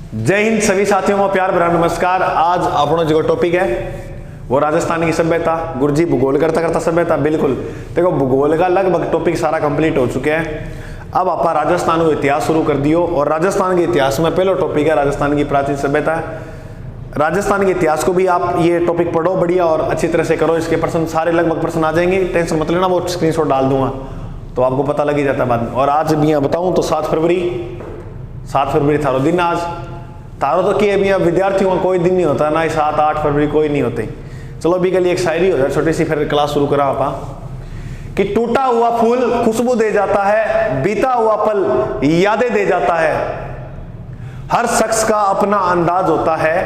जय हिंद सभी साथियों को प्यार भरा नमस्कार। आज अपनो जो टॉपिक है वो राजस्थान की सभ्यता। गुरुजी भूगोल करता करता सभ्यता, बिल्कुल देखो भूगोल का लगभग टॉपिक सारा कंप्लीट हो चुके हैं। अब आप राजस्थान को इतिहास शुरू कर दियो और राजस्थान के इतिहास में पहला टॉपिक है राजस्थान की प्राचीन सभ्यता। राजस्थान के इतिहास को भी आप ये टॉपिक पढ़ो बढ़िया और अच्छी तरह से करो। इसके प्रश्न सारे लगभग प्रश्न आ जाएंगे, टेंशन मत लेना, वो स्क्रीनशॉट डाल दूंगा तो आपको पता लग ही जाता है बाद में। और आज भी यहाँ बताऊं तो 7 फरवरी थारो दिन। आज तारो तो कि अभी विद्यार्थियों का कोई दिन नहीं होता ना, 7-8 फरवरी कोई नहीं होते। चलो अभी के लिए एक शायरी हो जाए छोटी सी, फिर क्लास शुरू करा आप। कि टूटा हुआ फूल खुशबू दे जाता है, बीता हुआ पल यादें दे जाता है, हर शख्स का अपना अंदाज होता है,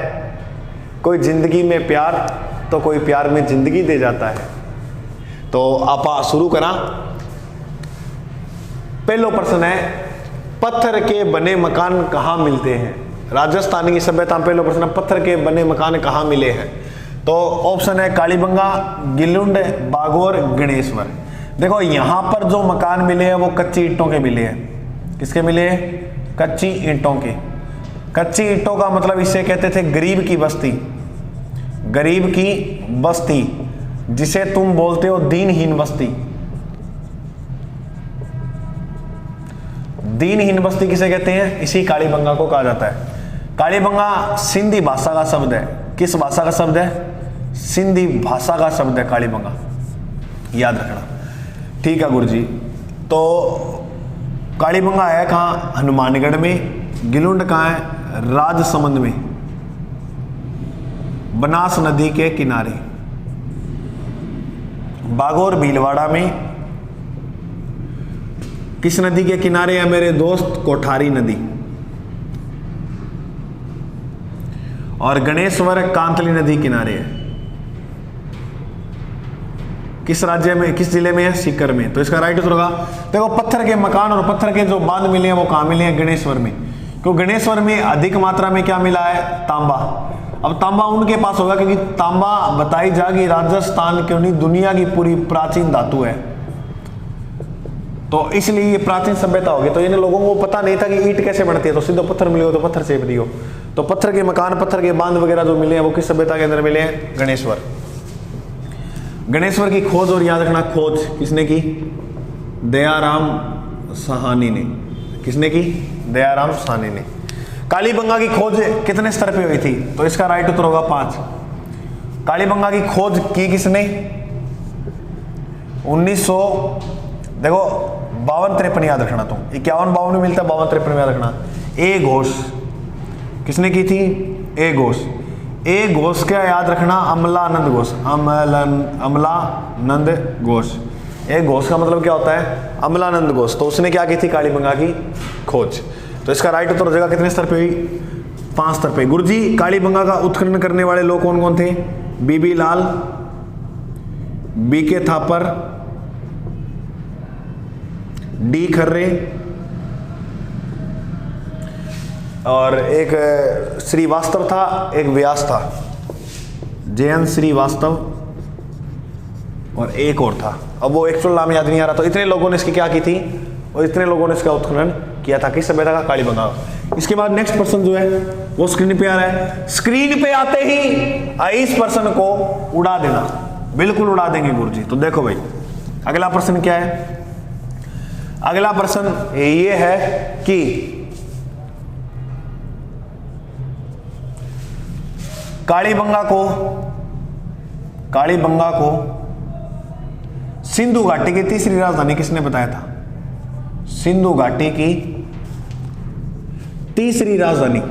कोई जिंदगी में प्यार तो कोई प्यार में जिंदगी दे जाता है। तो आप शुरू करा। पहला प्रश्न है, पत्थर के बने मकान कहाँ मिलते हैं? राजस्थान की सभ्यता में पहला प्रश्न, पत्थर के बने मकान कहाँ मिले हैं? तो ऑप्शन है कालीबंगा, गिलुंड, बागोर, गणेश्वर। देखो यहां पर जो मकान मिले हैं वो कच्ची ईंटों के मिले हैं। किसके मिले हैं? कच्ची ईंटों के। कच्ची ईंटों का मतलब इसे कहते थे गरीब की बस्ती। गरीब की बस्ती जिसे तुम बोलते हो दीनहीन बस्ती। दीनहीन बस्ती किसे कहते हैं? इसी कालीबंगा को कहा जाता है। कालीबंगा सिंधी भाषा का शब्द है। किस भाषा का शब्द है? सिंधी भाषा का शब्द है कालीबंगा, याद रखना। ठीक है गुरुजी। तो कालीबंगा है कहाँ? हनुमानगढ़ में। गिलुंड कहाँ है? राजसमंद में, बनास नदी के किनारे। बागोर भीलवाड़ा में। किस नदी के किनारे है मेरे दोस्त? कोठारी नदी। और गणेश्वर कांतली नदी किनारे है। किस राज्य में, किस जिले में है? सीकर में। तो इसका राइट उत्तर होगा। देखो पत्थर के मकान और पत्थर के जो बांध मिले हैं वो कहां मिले हैं? गणेश्वर में। क्योंकि गणेश्वर में अधिक मात्रा में क्या मिला है? तांबा। अब तांबा उनके पास होगा क्योंकि तांबा बताई जाएगी राजस्थान क्यों नहीं दुनिया की पूरी प्राचीन धातु है, तो इसलिए ये प्राचीन सभ्यता होगी। तो इन लोगों को पता नहीं था कि ईंट कैसे बनती है, तो सीधा पत्थर मिले हो तो पत्थर से दियो। तो पत्थर के मकान, पत्थर के बांध वगैरह जो मिले हैं वो किस सभ्यता के अंदर मिले हैं? गणेश्वर। गणेश्वर की खोज, और याद रखना खोज किसने की? दयाराम साहनी ने। किसने की? दयाराम साहनी ने। कालीबंगा की खोज कितने स्तर पे हुई थी? तो इसका राइट उत्तर होगा 5। कालीबंगा की खोज की किसने? 1900 देखो 52-53 याद रखना। तुम 51-52 में मिलता है, 52-53 में याद रखना। ए घोष किसने की थी? ए घोष। ए घोष क्या याद रखना? अमलानंद घोष। अमलानंद घोष। ए घोष का मतलब क्या होता है? अमलानंद घोष। तो उसने क्या की थी? कालीबंगा की खोज। तो इसका राइट उत्तर हो जाएगा कितने स्तर पे हुई? 5 स्तर पे। गुरुजी कालीबंगा का उत्खनन करने वाले लोग कौन कौन थे? बीबी लाल, बीके थापर, डी खर्रे और एक श्रीवास्तव था, एक व्यास था, जयंत श्रीवास्तव और एक और था। अब वो एक्चुअल नाम याद नहीं आ रहा। तो इतने लोगों ने इसकी क्या की थी और इतने लोगों ने इसका उत्खनन किया था। किस सभ्यता का? कालीबंगा। इसके बाद नेक्स्ट प्रश्न जो है वो स्क्रीन पे आ रहा है। स्क्रीन पे आते ही इस प्रश्न को उड़ा देना, बिल्कुल उड़ा देंगे गुरुजी। तो देखो भाई अगला प्रश्न क्या है? अगला प्रश्न ये है कि कालीबंगा को सिंधु घाटी की तीसरी राजधानी किसने बताया था? सिंधु घाटी की तीसरी राजधानी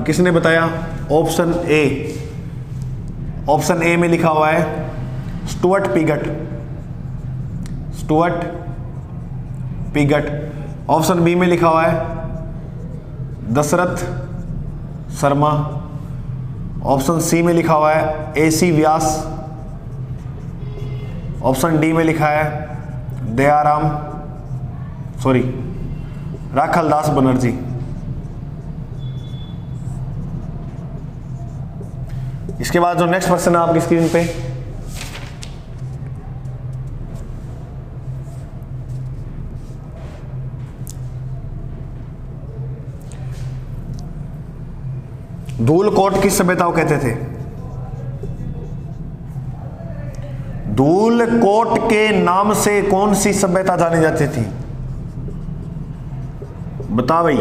किसने बताया? ऑप्शन ए में लिखा हुआ है स्टुअर्ट पिगट। ऑप्शन बी में लिखा हुआ है दशरथ शर्मा। ऑप्शन सी में लिखा हुआ है AC व्यास। ऑप्शन डी में लिखा है राखलदास बनर्जी। इसके बाद जो नेक्स्ट क्वेश्चन है आपकी स्क्रीन पे, धूलकोट किस सभ्यता को कहते थे? धूलकोट के नाम से कौन सी सभ्यता जानी जाती थी? बता भाई।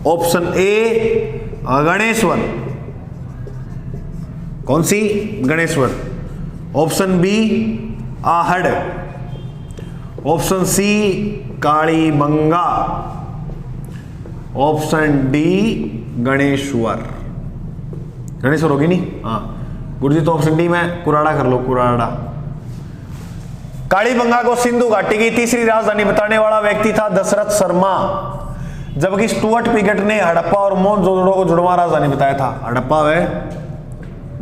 ऑप्शन ए गणेश्वर, कौन सी? Ganeshwar. Option B Ahar, option C Kalibangan, option D Ganeshwar. Ganeshwar होगी नहीं? हाँ गुरुजी, तो ऑप्शन डी में कुराड़ा कर लो, कुराड़ा। कालीबंगा को सिंधु घाटी की तीसरी राजधानी बताने वाला व्यक्ति था दशरथ शर्मा, जबकि स्टुअर्ट पिगट ने हड़प्पा और मोहनजोदड़ो को जुड़वा राजधानी बताया था। हड़प्पा व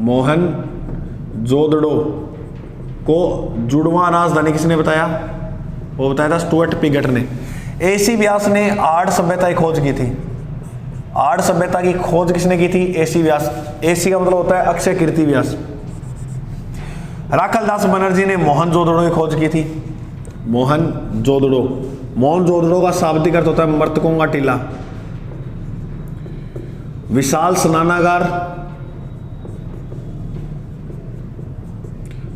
मोहनजोदड़ो को जुड़वा राजधानी किसने बताया? वो बताया था स्टुअर्ट पिगट ने। एसी व्यास ने आर्य सभ्यता की खोज की थी। आर्य सभ्यता की खोज किसने की थी? एसी व्यास। एसी का मतलब होता है अक्षय कीर्ति व्यास। राखलदास बनर्जी ने मोहनजोदड़ो की खोज की थी। मोहनजोदड़ो, मोहनजोदड़ो का शाब्दिक अर्थ होता है मृतकों का टीला। विशाल स्नानागार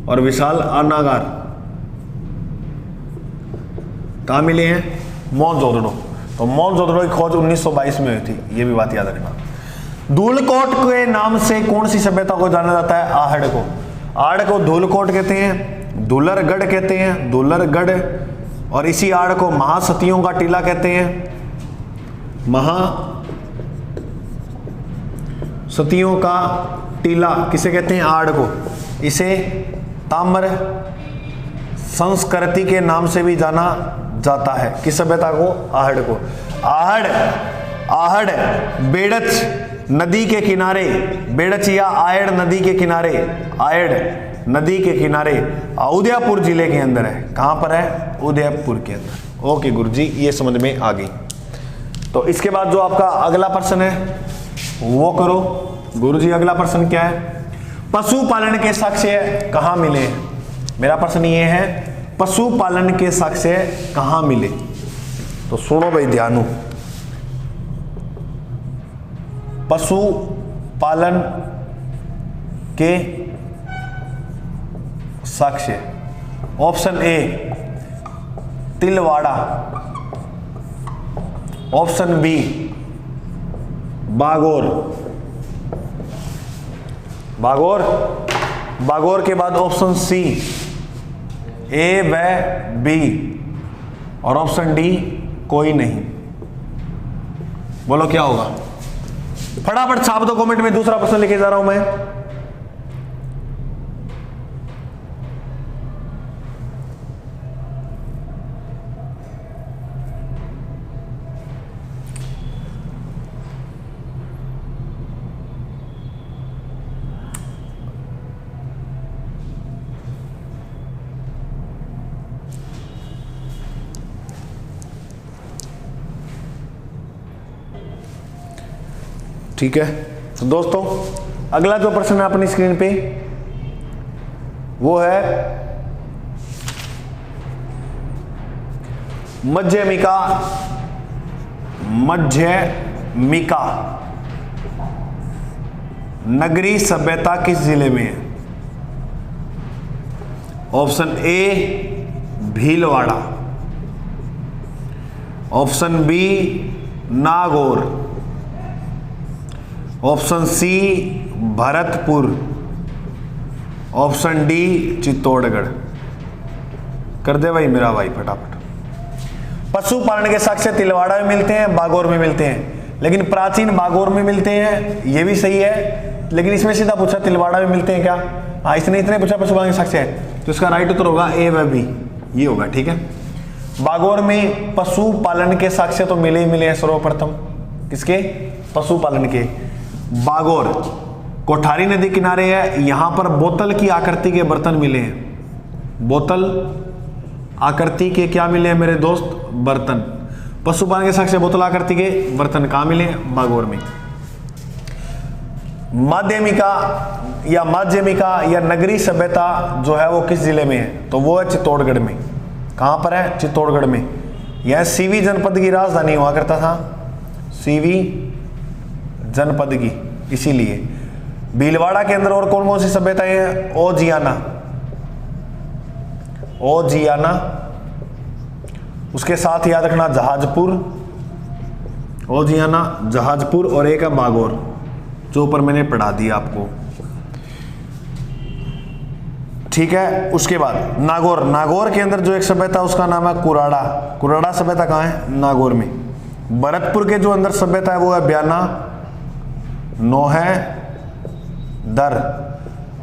और विशाल अनागार कहां मिले हैं? मोहनजोदड़ो। तो मोहनजोदड़ो की खोज 1922 में हुई थी, ये भी बात याद रखना। धूलकोट के नाम से कौन सी सभ्यता को जाना जाता है? आहड़ को। आड़ को धूलकोट कहते हैं, धूलरगढ़ कहते हैं, धूलरगढ़, और इसी आड़ को महासतियों का टीला कहते हैं। महासतियों का टीला किसे कहते हैं? आड़ को। इसे ताम्र संस्कृति के नाम से भी जाना जाता है। किस सभ्यता को? आहड़ को। आहड़ बेड़च नदी के किनारे, बेड़च या आयड़ नदी के किनारे, आयड़ नदी के किनारे उदयपुर जिले के अंदर है। कहां पर है? उदयपुर के अंदर। ओके गुरुजी, ये समझ में आ गई। तो इसके बाद जो आपका अगला प्रश्न है वो करो। गुरुजी अगला प्रश्न क्या है? पशुपालन के साक्ष्य कहां मिले? मेरा प्रश्न ये है, पशुपालन के साक्ष्य कहां मिले? तो सुनो भाई ध्यान। पशुपालन के साक्ष्य, option A Tilwara, option B Bagor, Bagor, Bagor के बाद ऑप्शन सी ए व बी, और ऑप्शन डी कोई नहीं। बोलो क्या होगा? फटाफट छाप दो कमेंट में। दूसरा प्रश्न लिखे जा रहा हूं मैं। ठीक है, तो दोस्तों अगला जो प्रश्न है अपनी स्क्रीन पे वो है मध्यमिका। मध्यमिका नगरी सभ्यता किस जिले में है? Option A Bhilwara, option B Nagaur, option C Bharatpur, option D Chittorgarh. कर दे भाई मेरा भाई फटाफट। पशुपालन के साक्ष्य तिलवाड़ा में मिलते हैं, बागौर में मिलते हैं, लेकिन प्राचीन बागौर में मिलते हैं, ये भी सही है, लेकिन इसमें सीधा पूछा तिलवाड़ा में मिलते हैं क्या? हाँ, इसने इतने पूछा पशुपालन के साक्ष्य है, तो इसका राइट उत्तर होगा ए व बी, ये होगा। ठीक है, बागौर में पशुपालन के साक्ष्य तो मिले ही मिले हैं सर्वप्रथम। किसके? पशुपालन के। बागौर कोठारी नदी किनारे है, यहां पर बोतल की आकृति के बर्तन मिले हैं। बोतल आकृति के क्या मिले हैं मेरे दोस्त? बर्तन। पशुपालन के साक्ष्य बोतल आकृति के बर्तन कहां मिले? बागौर में। माध्यमिका या नगरी सभ्यता जो है वो किस जिले में है? तो वो है चित्तौड़गढ़ में। कहां पर है? चित्तौड़गढ़ में। यह सीवी जनपद की राजधानी हुआ करता था। सीवी जनपद की इसीलिए। भीलवाड़ा के अंदर और कौन कौन सी सभ्यताएं हैं? ओजियाना, उसके साथ याद रखना जहाजपुर, ओजियाना, जहाजपुर, और एक है बागोर, जो ऊपर मैंने पढ़ा दिया आपको। ठीक है, उसके बाद नागौर। नागौर के अंदर जो एक सभ्यता उसका नाम है कुराड़ा। कुराड़ा सभ्यता कहाँ है? नागौर में। भरतपुर के जो अंदर सभ्यता है वो है ब्याना, नोहे, दर,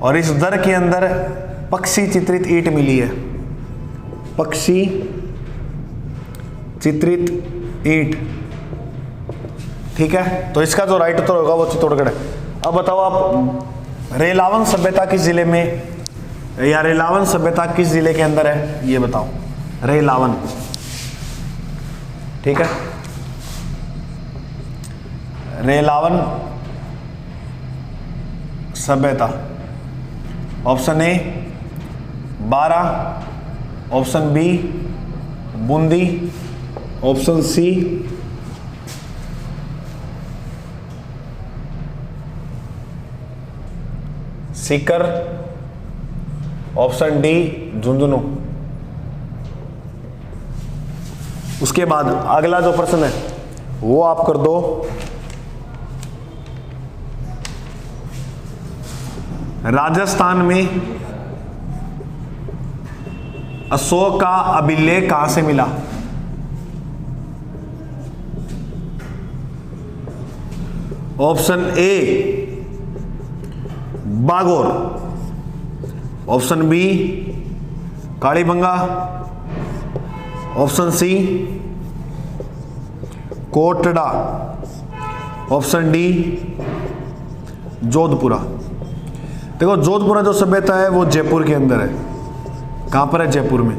और इस दर के अंदर पक्षी चित्रित ईंट मिली है। पक्षी चित्रित ईंट। ठीक है, तो इसका जो राइट उत्तर होगा वो चित्तौड़गढ़ है। अब बताओ आप, रेलावन सभ्यता किस जिले में, या रेलावन सभ्यता किस जिले के अंदर है, ये बताओ। रेलावन, ठीक है, रेलावन सभ्यता। Option A Bara, option B Bundi, option C Sikar, option D Jhunjhunu. उसके बाद अगला जो प्रश्न है वो आप कर दो। राजस्थान में अशोक का अभिलेख कहां से मिला? Option A Bagor, option B Kalibanga, option C Kotda, option D Jodhpura. देखो, जोधपुरा जो सभ्यता है वो जयपुर के अंदर है। कहां पर है? जयपुर में।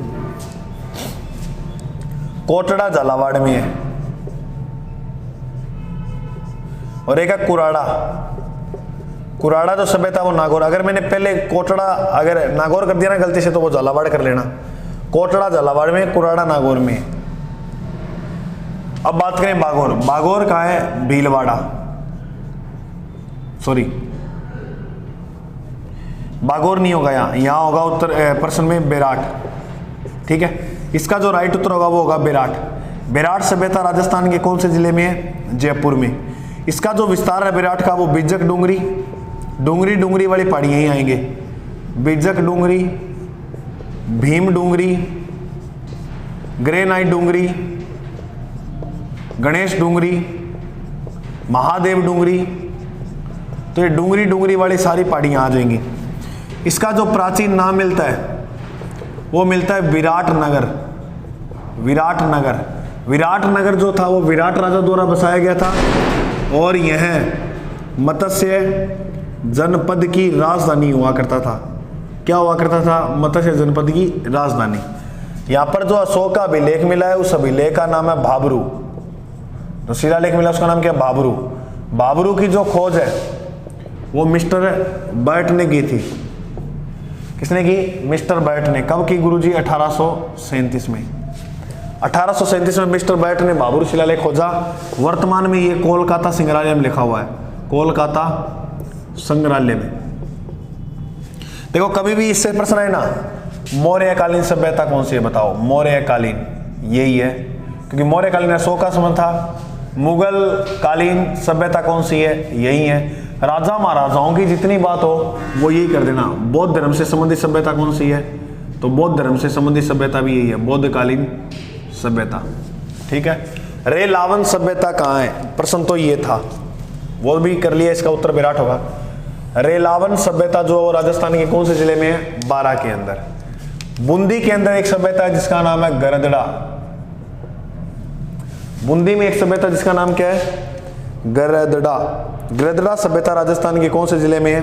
कोटड़ा झालावाड़ में है, और एक है कुराड़ा। कुराड़ा जो सभ्यता वो नागौर। अगर मैंने पहले कोटड़ा अगर नागौर कर दिया ना गलती से, तो वो झालावाड़ कर लेना। कोटड़ा झालावाड़ में, कुराड़ा नागौर में। अब बात करें बागौर। बागौर कहाँ है? भीलवाड़ा, सॉरी बागौर नहीं होगा, यहाँ होगा उत्तर प्रश्न में बेराट। ठीक है, इसका जो राइट उत्तर होगा वो होगा बेराट। बेराट सभ्यता राजस्थान के कौन से जिले में है? जयपुर में। इसका जो विस्तार है बेराट का वो बिजक डूंगरी, डूंगरी वाली पहाड़ी यहीं आएंगे। बिजक डूंगरी, भीम डूंगरी, ग्रेनाइट डूंगरी, गणेश डूंगरी, महादेव डूंगरी। तो ये डूंगरी वाली सारी पहाड़ियां आ जाएंगी। इसका जो प्राचीन नाम मिलता है वो मिलता है विराट नगर। विराट नगर, विराट नगर जो था वो विराट राजा द्वारा बसाया गया था, और यह मत्स्य जनपद की राजधानी हुआ करता था। क्या हुआ करता था? मत्स्य जनपद की राजधानी। यहाँ पर जो अशोक का अभिलेख मिला है उस अभिलेख का नाम है भाबरू। जो शिलालेख मिला उसका नाम क्या है? भाबरू। भाबरू की जो खोज है वो मिस्टर बर्ट ने की थी। किसने की? मिस्टर बर्ट ने। कब की गुरुजी? 1837 में। 1837 में मिस्टर बर्ट ने भाबरू शिलालेख खोजा। वर्तमान में ये कोलकाता संग्रहालय में लिखा हुआ है। कोलकाता संग्रहालय में। देखो, कभी भी इससे प्रश्न है ना, मौर्यकालीन सभ्यता कौन सी है बताओ? मौर्यकालीन यही है, क्योंकि मौर्यकालीन अशोक का संबंध था। मुगल कालीन सभ्यता कौन सी है? यही है। राजा महाराजाओं की जितनी बात हो वो यही कर देना। बौद्ध धर्म से संबंधित सभ्यता कौन सी है? तो बौद्ध धर्म से संबंधित सभ्यता भी यही है, बौद्धकालीन सभ्यता। ठीक है, रेलावन सभ्यता कहाँ है? प्रश्न तो ये था, वो भी कर लिया। इसका उत्तर विराट होगा। रेलावन सभ्यता जो राजस्थान के कौन से जिले में है? बारा के अंदर। बूंदी के अंदर एक सभ्यता है जिसका नाम है गरदड़ा। बूंदी में एक सभ्यता जिसका नाम क्या है? गरदड़ा। गरदड़ा सभ्यता राजस्थान के कौन से जिले में है?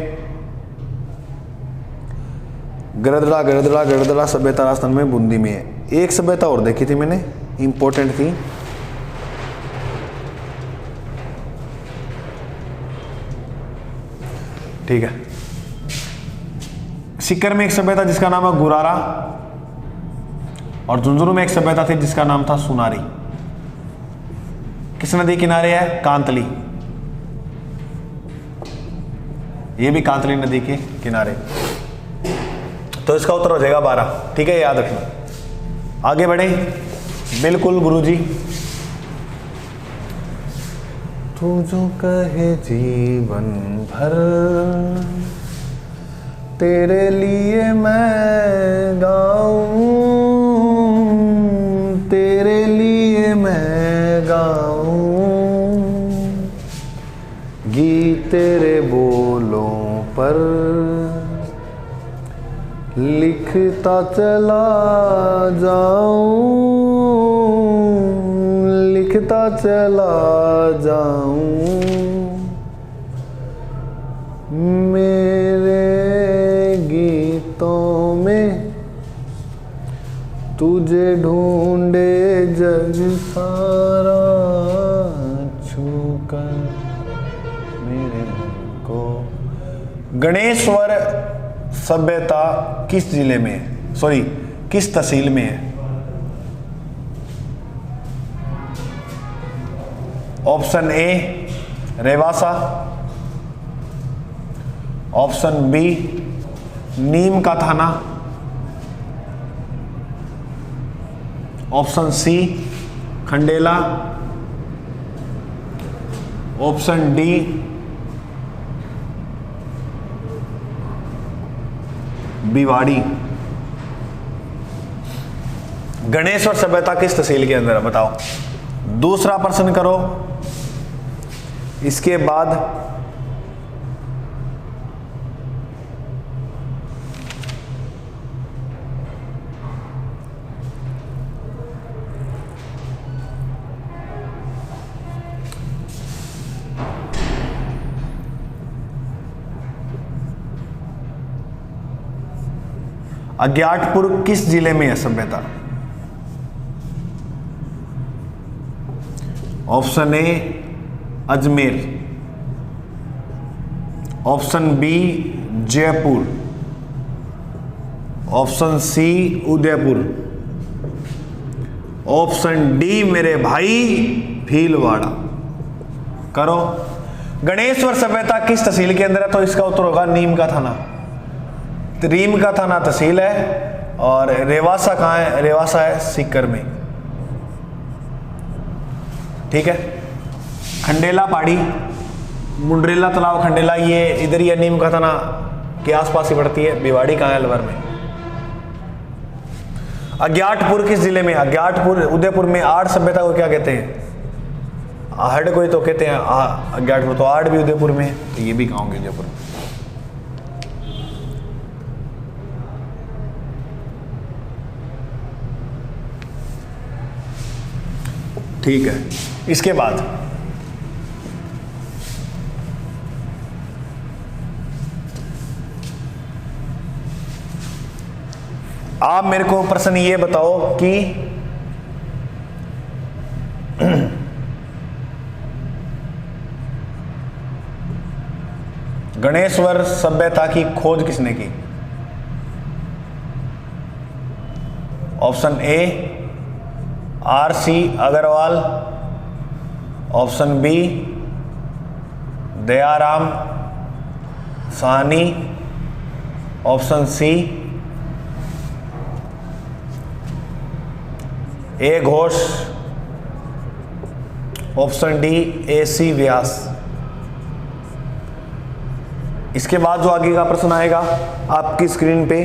गरदड़ा सभ्यता राजस्थान में बूंदी में है। एक सभ्यता और देखी थी मैंने, इंपॉर्टेंट थी। ठीक है, सीकर में एक सभ्यता जिसका नाम है गुरारा, और झुंझुनू में एक सभ्यता थी जिसका नाम था सुनारी। किस नदी किनारे है? कांतली। ये भी कांतली नदी के किनारे। तो इसका उत्तर हो जाएगा 12। ठीक है, याद रखना। आगे बढ़े। बिल्कुल गुरुजी। तू जो कहे जीवन भर तेरे लिए मैं गाऊं, तेरे लिए मैं गाऊं, गीत तेरे बोलों पर लिखता चला जाऊं, लिखता चला जाऊं, मेरे गीतों में तुझे ढूंढे जग सारा, छूकर मेरे मन को। गणेश्वर सभ्यता किस जिले में है, सॉरी किस तहसील में है? Option A Rewasa, option B Neem Ka Thana, option C Khandela, option D Bhiwadi. Ganeshwar सभ्यता किस तहसील के अंदर है बताओ। दूसरा प्रश्न करो। इसके बाद अज्ञातपुर किस जिले में है सभ्यता? Option A Ajmer, option B Jaipur, option C Udaipur, option D मेरे भाई भीलवाड़ा। करो। गणेश्वर सभ्यता किस तहसील के अंदर है? तो इसका उत्तर होगा नीम का थाना। रीम का थाना तहसील है और रेवासा कहाँ है? रेवासा है सीकर में। ठीक है। खंडेला पहाड़ी, मुंडरेला तालाब, खंडेला ये इधर ही है, नीम का थाना के आसपास ही पड़ती है। भिवाड़ी कहाँ है? अलवर में। अज्ञातपुर किस जिले में? अज्ञातपुर उदयपुर में। आड़ सभ्यता को क्या कहते हैं? आहड़ को ही तो कहते हैं अज्ञातपुर, तो आड़ भी उदयपुर में है, तो ये भी कहाँ होंगे? उदयपुर। ठीक है। इसके बाद आप मेरे को प्रश्न ये बताओ कि गणेश्वर सभ्यता की खोज किसने की? Option A R C. Agrawal, option B Dayaram Sahni, option C A Ghosh, option D A C. Vyas. इसके बाद जो आगे का प्रश्न आएगा आपकी स्क्रीन पे,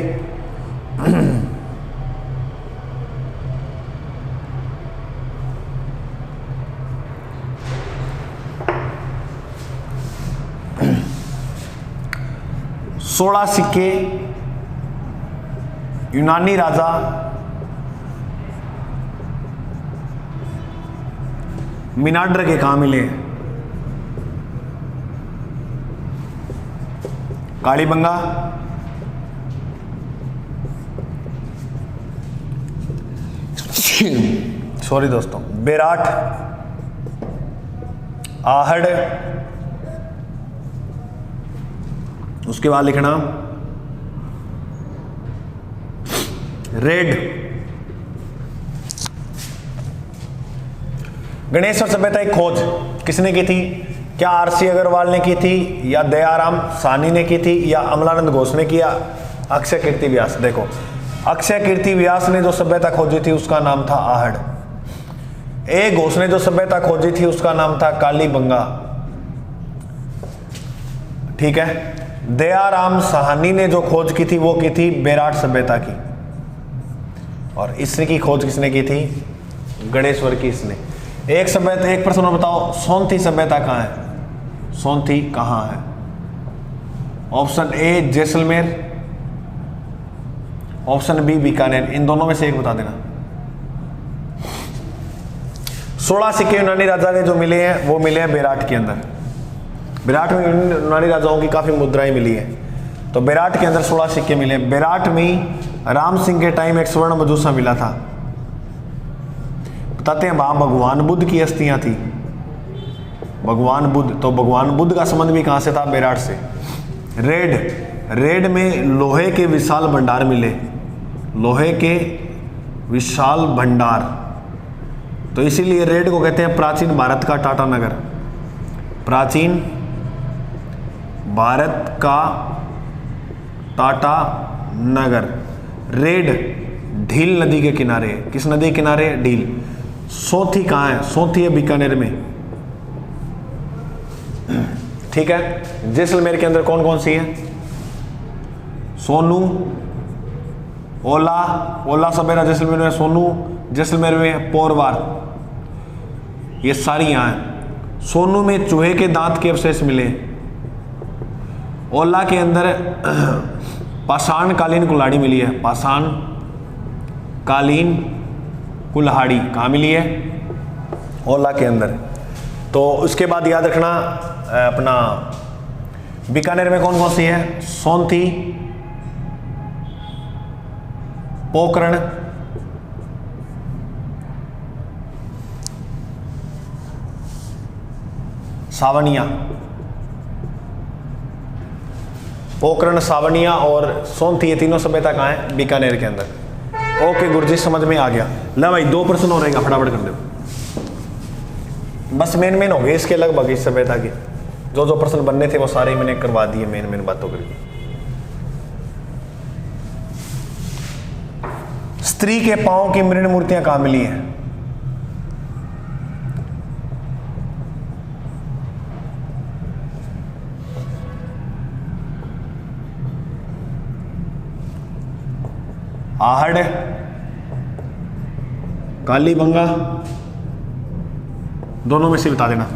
सोलह सिक्के यूनानी राजा मिनाड्र के कहाँ मिले? कालीबंगा, सॉरी दोस्तों, बेराट, आहड़, उसके बाद लिखना रेड। गणेश्वर सभ्यता की खोज किसने की थी? क्या आरसी अग्रवाल ने की थी, या दयाराम साहनी ने की थी, या अमलानंद घोष ने किया, अक्षय कीर्ति व्यास? देखो, अक्षय कीर्ति व्यास ने जो सभ्यता खोजी थी उसका नाम था आहड़। ए घोष ने जो सभ्यता खोजी थी उसका नाम था कालीबंगा। ठीक है। दयाराम साहनी ने जो खोज की थी वो की थी बेराट सभ्यता की। और इसकी खोज किसने की थी? गणेश्वर की इसने। एक सभ्यता, एक प्रश्न और बताओ, सोनथी सभ्यता कहाँ है? सोनथी कहाँ है? Option A Jaisalmer, option B Bikaner. इन दोनों में से एक बता देना। 16 सिक्के यूनानी राजा के जो मिले हैं वो मिले हैं बेराट के अंदर। बेराट में यूनानी राजाओं की काफी मुद्राएं मिली है, तो बेराट के अंदर 16 सिक्के मिले। बेराट में राम सिंह के टाइम एक स्वर्ण मजूसा मिला था। बताते हैं वहां भगवान बुद्ध की अस्थियां थी। भगवान बुद्ध, तो भगवान बुद्ध का संबंध भी कहां से था? बेराट से। रेड में लोहे के विशाल भंडार मिले, लोहे के विशाल भंडार, तो इसीलिए रेड को कहते हैं प्राचीन भारत का टाटा नगर। प्राचीन भारत का टाटा नगर। रेड ढील नदी के किनारे। किस नदी के किनारे? ढील। सोथी कहाँ है? सोथी है बीकानेर में। ठीक है। जैसलमेर के अंदर कौन कौन सी है? सोनू, ओला सभ्यता जैसलमेर में, सोनू जैसलमेर में, पोरवार, ये सारी यहाँ हैं। सोनू में चूहे के दांत के अवशेष मिले। ओला के अंदर पाषाण कालीन कुल्हाड़ी मिली है। पाषाण कालीन कुल्हाड़ी कहाँ मिली है? ओला के अंदर। तो उसके बाद याद रखना अपना बीकानेर में कौन कौन सी है? सोनथी, पोकरण, सावनिया। पोकरण, सावनिया और सोनथी, ये तीनों सभ्यता कहाँ है? बीकानेर के अंदर। ओके गुरुजी, समझ में आ गया। ला भाई 2 प्रश्न हो रहेगा, फटाफट कर दो। बस मेन हो गए इसके लगभग इस सभ्यता के। जो प्रश्न बनने थे वो सारे मैंने करवा दिए, मेन बातों करके। स्त्री के पांव की मृण मूर्तियां कहां मिली हैं? आहड़, कालीबंगा, दोनों में से बता देना।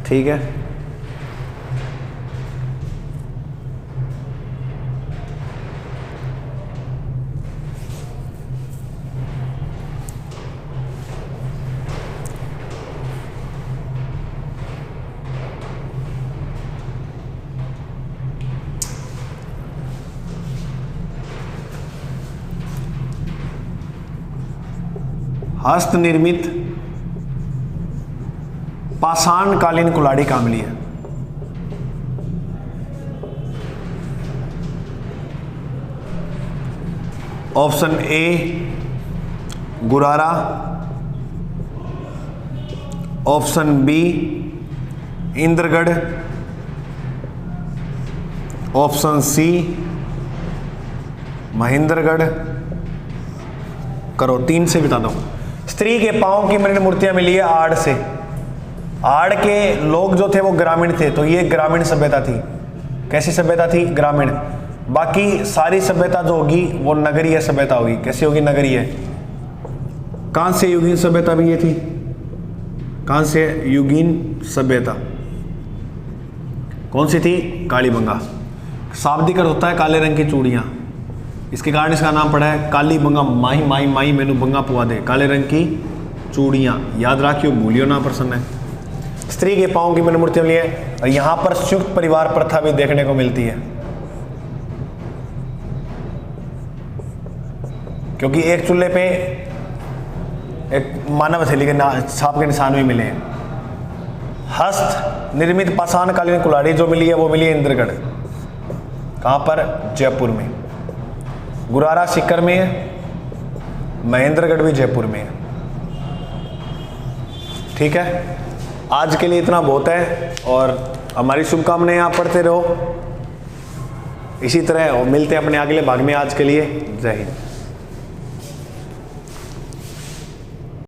ठीक है। हस्त निर्मित पाषाण कालीन कुल्हाड़ी कहां मिली है? Option A Gurara, option B Indragarh, option C Mahendragarh. करो, 3 से बता दो। स्त्री के पांव की मृण मूर्तियां मिली है आड़ से। आड़ के लोग जो थे वो ग्रामीण थे, तो ये ग्रामीण सभ्यता थी। कैसी सभ्यता थी? ग्रामीण। बाकी सारी सभ्यता जो होगी वो नगरीय सभ्यता होगी। कैसी होगी? नगरीय। कांस्य युगीन सभ्यता भी ये थी। कांस्य युगीन सभ्यता कौन सी थी? कालीबंगा। शाब्दिक अर्थ होता है काले रंग की चूड़ियां, इसके कारण इसका नाम पड़ा है कालीबंगा। माही माही माही मैनू बंगा पुआ दे, काले रंग की चूड़ियां। याद रखियो, भूलियो ना, प्रश्न है। स्त्री के पांव की मृण मूर्तियां मिली है। और यहां पर संयुक्त परिवार प्रथा भी देखने को मिलती है, क्योंकि एक चूल्हे पे एक मानव हथेली के छाप के निशान भी मिले हैं। हस्त निर्मित पाषाण कालीन कुल्हाड़ी जो मिली है वो मिली है इंद्रगढ़। कहां पर? जयपुर में। गुरारा सीकर में है, महेंद्रगढ़ भी जयपुर में है। ठीक है, आज के लिए इतना बहुत है और हमारी शुभकामनाएं आप पढ़ते रहो इसी तरह, और मिलते हैं अपने अगले भाग में। आज के लिए जय हिंद।